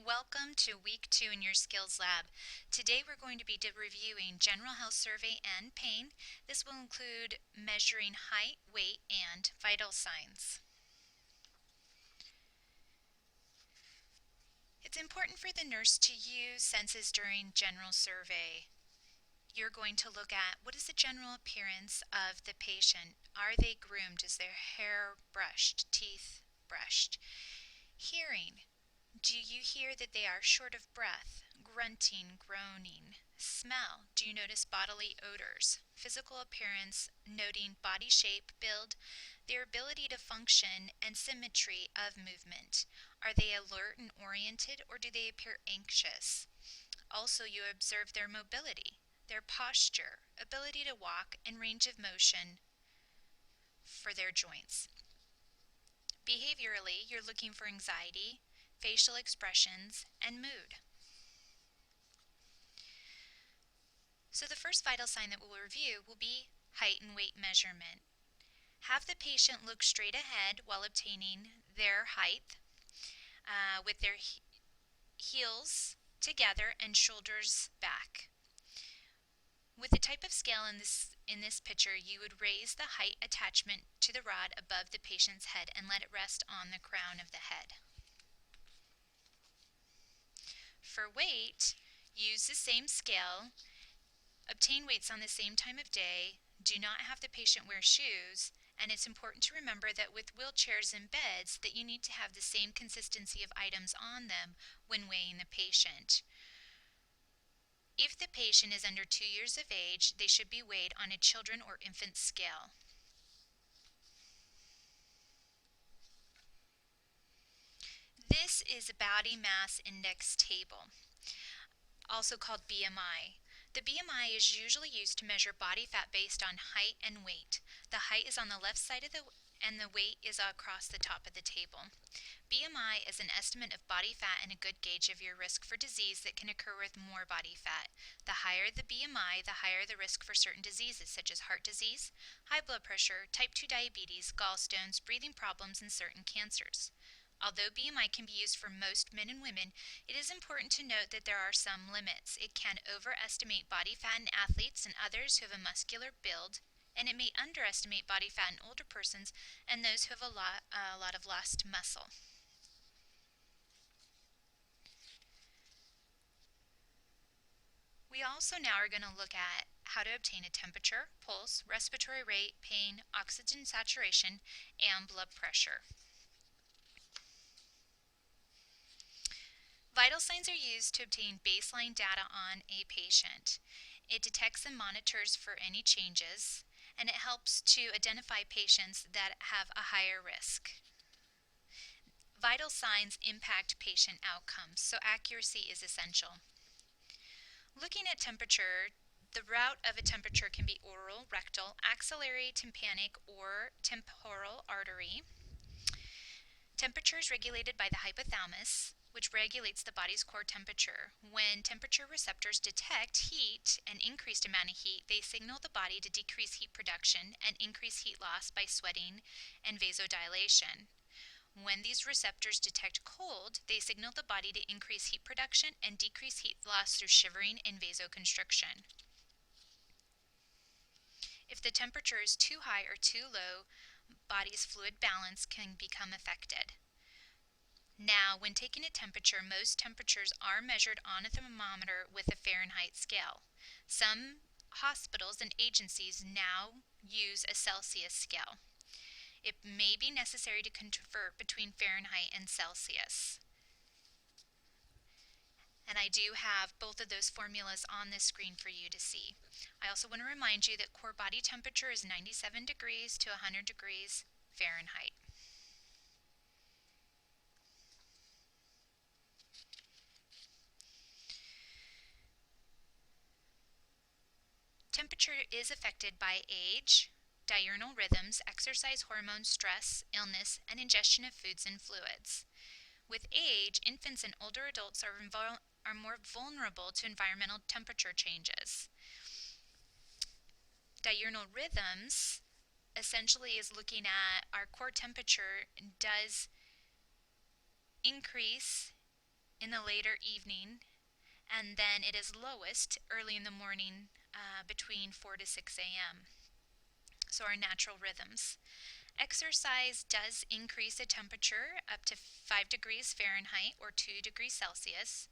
Welcome to week 2 in your skills lab. Today we're going to be reviewing general health survey and pain. This will include measuring height, weight, and vital signs. It's important for the nurse to use senses during general survey. You're going to look at what is the general appearance of the patient. Are they groomed? Is their hair brushed? Teeth brushed? Hearing. Do you hear that they are short of breath, grunting, groaning? Smell. Do you notice bodily odors? Physical appearance, noting body shape, build, their ability to function, and symmetry of movement. Are they alert and oriented, or do they appear anxious? Also, you observe their mobility, their posture, ability to walk, and range of motion for their joints. Behaviorally, you're looking for anxiety, facial expressions, and mood. So the first vital sign that we'll review will be height and weight measurement. Have the patient look straight ahead while obtaining their height with their heels together and shoulders back. With the type of scale in this picture, you would raise the height attachment to the rod above the patient's head and let it rest on the crown of the head. For weight, use the same scale, obtain weights on the same time of day, do not have the patient wear shoes, and it's important to remember that with wheelchairs and beds that you need to have the same consistency of items on them when weighing the patient. If the patient is under 2 years of age, they should be weighed on a children or infant scale. This is a body mass index table, also called BMI. The BMI is usually used to measure body fat based on height and weight. The height is on the left side and the weight is across the top of the table. BMI is an estimate of body fat and a good gauge of your risk for disease that can occur with more body fat. The higher the BMI, the higher the risk for certain diseases such as heart disease, high blood pressure, type 2 diabetes, gallstones, breathing problems, and certain cancers. Although BMI can be used for most men and women, it is important to note that there are some limits. It can overestimate body fat in athletes and others who have a muscular build, and it may underestimate body fat in older persons and those who have a lot of lost muscle. We also now are going to look at how to obtain a temperature, pulse, respiratory rate, pain, oxygen saturation, and blood pressure. Vital signs are used to obtain baseline data on a patient. It detects and monitors for any changes, and it helps to identify patients that have a higher risk. Vital signs impact patient outcomes, so accuracy is essential. Looking at temperature, the route of a temperature can be oral, rectal, axillary, tympanic, or temporal artery. Temperature is regulated by the hypothalamus, which regulates the body's core temperature. When temperature receptors detect heat, an increased amount of heat, they signal the body to decrease heat production and increase heat loss by sweating and vasodilation. When these receptors detect cold, they signal the body to increase heat production and decrease heat loss through shivering and vasoconstriction. If the temperature is too high or too low, body's fluid balance can become affected. Now, when taking a temperature, most temperatures are measured on a thermometer with a Fahrenheit scale. Some hospitals and agencies now use a Celsius scale. It may be necessary to convert between Fahrenheit and Celsius. And I do have both of those formulas on this screen for you to see. I also want to remind you that core body temperature is 97 degrees to 100 degrees Fahrenheit. Temperature is affected by age, diurnal rhythms, exercise hormones, stress, illness, and ingestion of foods and fluids. With age, infants and older adults are more vulnerable to environmental temperature changes. Diurnal rhythms essentially is looking at our core temperature does increase in the later evening, and then it is lowest early in the morning between 4 to 6 a.m. So our natural rhythms. Exercise does increase the temperature up to 5 degrees Fahrenheit or 2 degrees Celsius.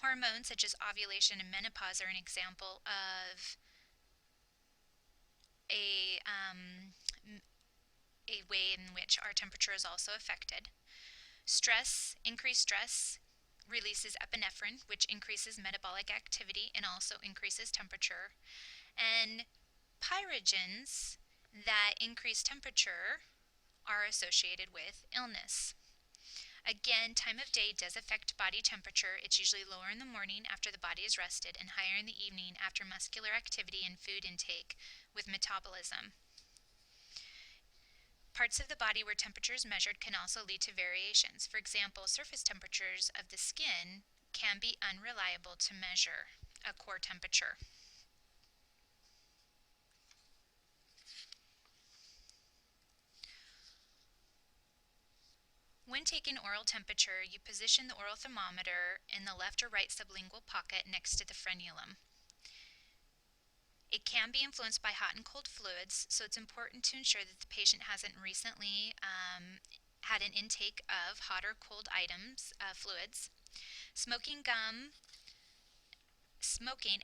Hormones such as ovulation and menopause are an example of a, um, a way in which our temperature is also affected. Increased stress releases epinephrine, which increases metabolic activity and also increases temperature. And pyrogens that increase temperature are associated with illness. Again, time of day does affect body temperature. It's usually lower in the morning after the body is rested and higher in the evening after muscular activity and food intake with metabolism. Parts of the body where temperature is measured can also lead to variations. For example, surface temperatures of the skin can be unreliable to measure a core temperature. When taking oral temperature, you position the oral thermometer in the left or right sublingual pocket next to the frenulum. It can be influenced by hot and cold fluids, so it's important to ensure that the patient hasn't recently had an intake of hot or cold items, fluids. Smoking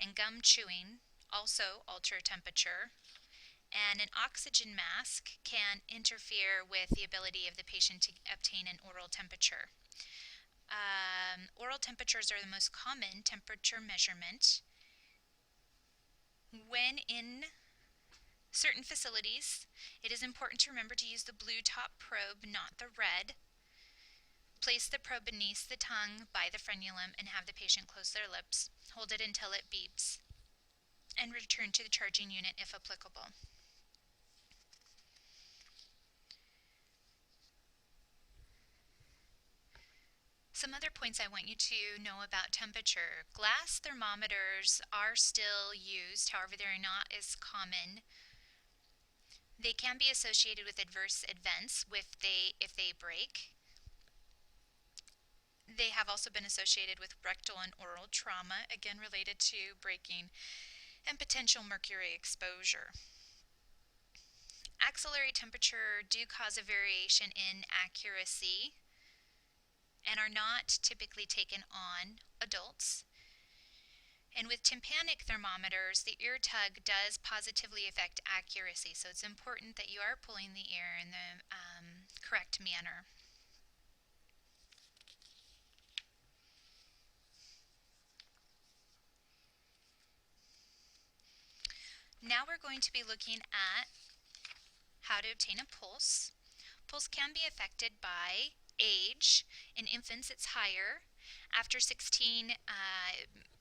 and gum chewing also alter temperature, and an oxygen mask can interfere with the ability of the patient to obtain an oral temperature. Oral temperatures are the most common temperature measurement. When in certain facilities, it is important to remember to use the blue top probe, not the red. Place the probe beneath the tongue by the frenulum and have the patient close their lips. Hold it until it beeps and return to the charging unit if applicable. Some other points I want you to know about temperature. Glass thermometers are still used, however, they're not as common. They can be associated with adverse events if they break. They have also been associated with rectal and oral trauma, again related to breaking, and potential mercury exposure. Axillary temperature do cause a variation in accuracy and are not typically taken on adults. And with tympanic thermometers, the ear tug does positively affect accuracy, so it's important that you are pulling the ear in the correct manner. Now we're going to be looking at how to obtain a pulse. Pulse can be affected by age. In infants, it's higher. After 16,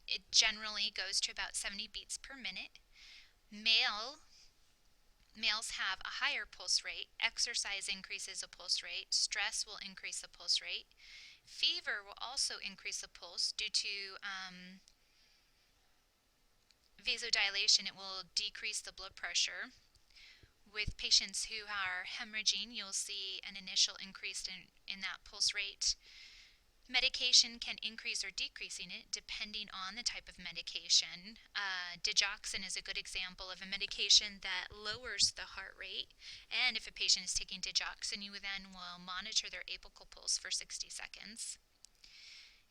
it generally goes to about 70 beats per minute. Males have a higher pulse rate. Exercise increases the pulse rate. Stress will increase the pulse rate. Fever will also increase the pulse due to vasodilation. It will decrease the blood pressure. With patients who are hemorrhaging, you'll see an initial increase in that pulse rate. Medication can increase or decreasing it depending on the type of medication. Digoxin is a good example of a medication that lowers the heart rate, and if a patient is taking digoxin, you then will monitor their apical pulse for 60 seconds.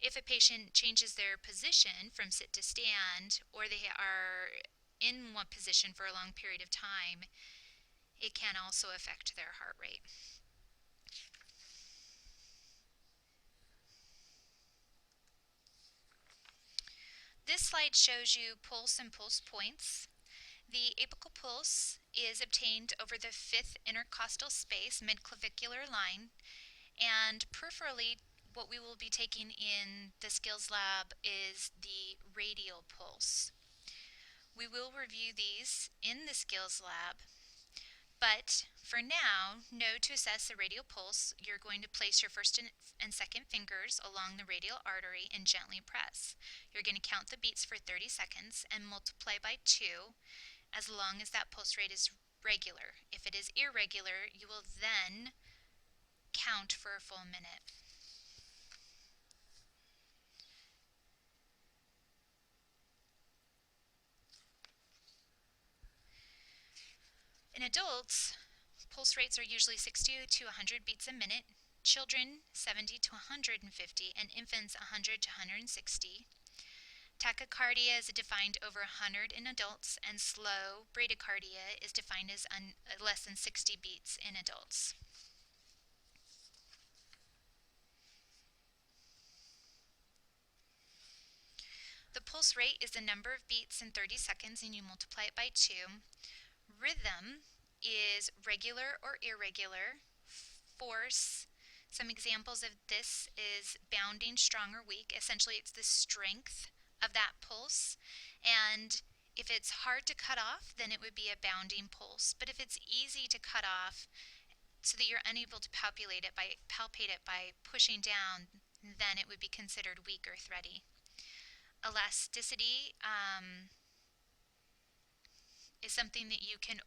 If a patient changes their position from sit to stand, or they are in one position for a long period of time, it can also affect their heart rate. This slide shows you pulse and pulse points. The apical pulse is obtained over the fifth intercostal space, midclavicular line, and peripherally what we will be taking in the skills lab is the radial pulse. We will review these in the skills lab, but for now, know to assess the radial pulse, you're going to place your first and second fingers along the radial artery and gently press. You're going to count the beats for 30 seconds and multiply by 2 as long as that pulse rate is regular. If it is irregular, you will then count for a full minute. In adults, pulse rates are usually 60 to 100 beats a minute, children 70 to 150, and infants 100 to 160. Tachycardia is defined over 100 in adults, and slow bradycardia is defined as less than 60 beats in adults. The pulse rate is the number of beats in 30 seconds, and you multiply it by 2. Rhythm is regular or irregular. Force, some examples of this is bounding, strong or weak. Essentially, it's the strength of that pulse. And if it's hard to cut off, then it would be a bounding pulse. But if it's easy to cut off so that you're unable to palpate it by pushing down, then it would be considered weak or thready. Elasticity is something that you can,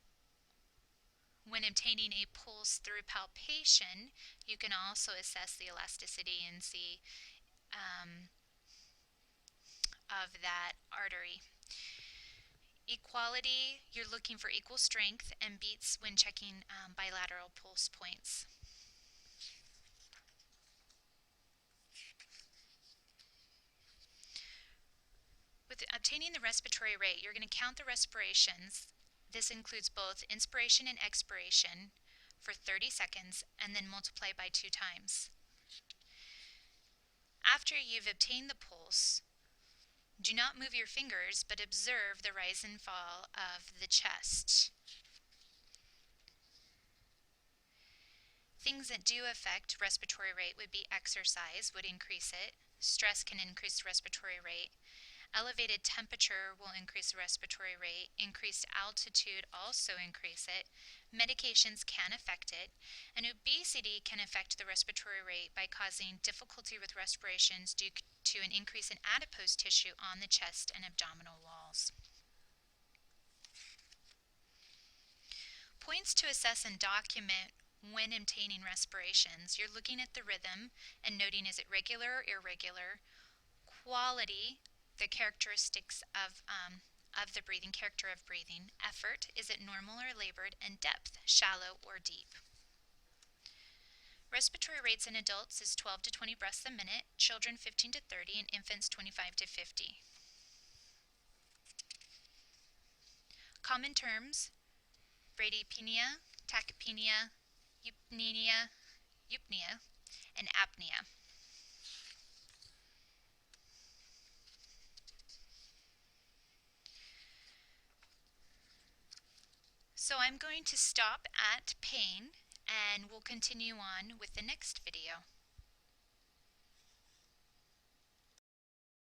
when obtaining a pulse through palpation, you can also assess the elasticity and see of that artery. Equality, you're looking for equal strength and beats when checking bilateral pulse points. With obtaining the respiratory rate, you're going to count the respirations. This includes both inspiration and expiration for 30 seconds and then multiply by 2 times. After you've obtained the pulse, do not move your fingers, but observe the rise and fall of the chest. Things that do affect respiratory rate would be exercise would increase it. Stress can increase the respiratory rate. Elevated temperature will increase the respiratory rate. Increased altitude also increase it. Medications can affect it. And obesity can affect the respiratory rate by causing difficulty with respirations due to an increase in adipose tissue on the chest and abdominal walls. Points to assess and document when obtaining respirations. You're looking at the rhythm and noting, is it regular or irregular? Quality, the characteristics of the breathing, character of breathing. Effort, is it normal or labored? And depth, shallow or deep. Respiratory rates in adults is 12 to 20 breaths a minute, children 15 to 30, and infants 25 to 50. Common terms: bradypnea, tachypnea, eupnea, and apnea. So I'm going to stop at pain, and we'll continue on with the next video.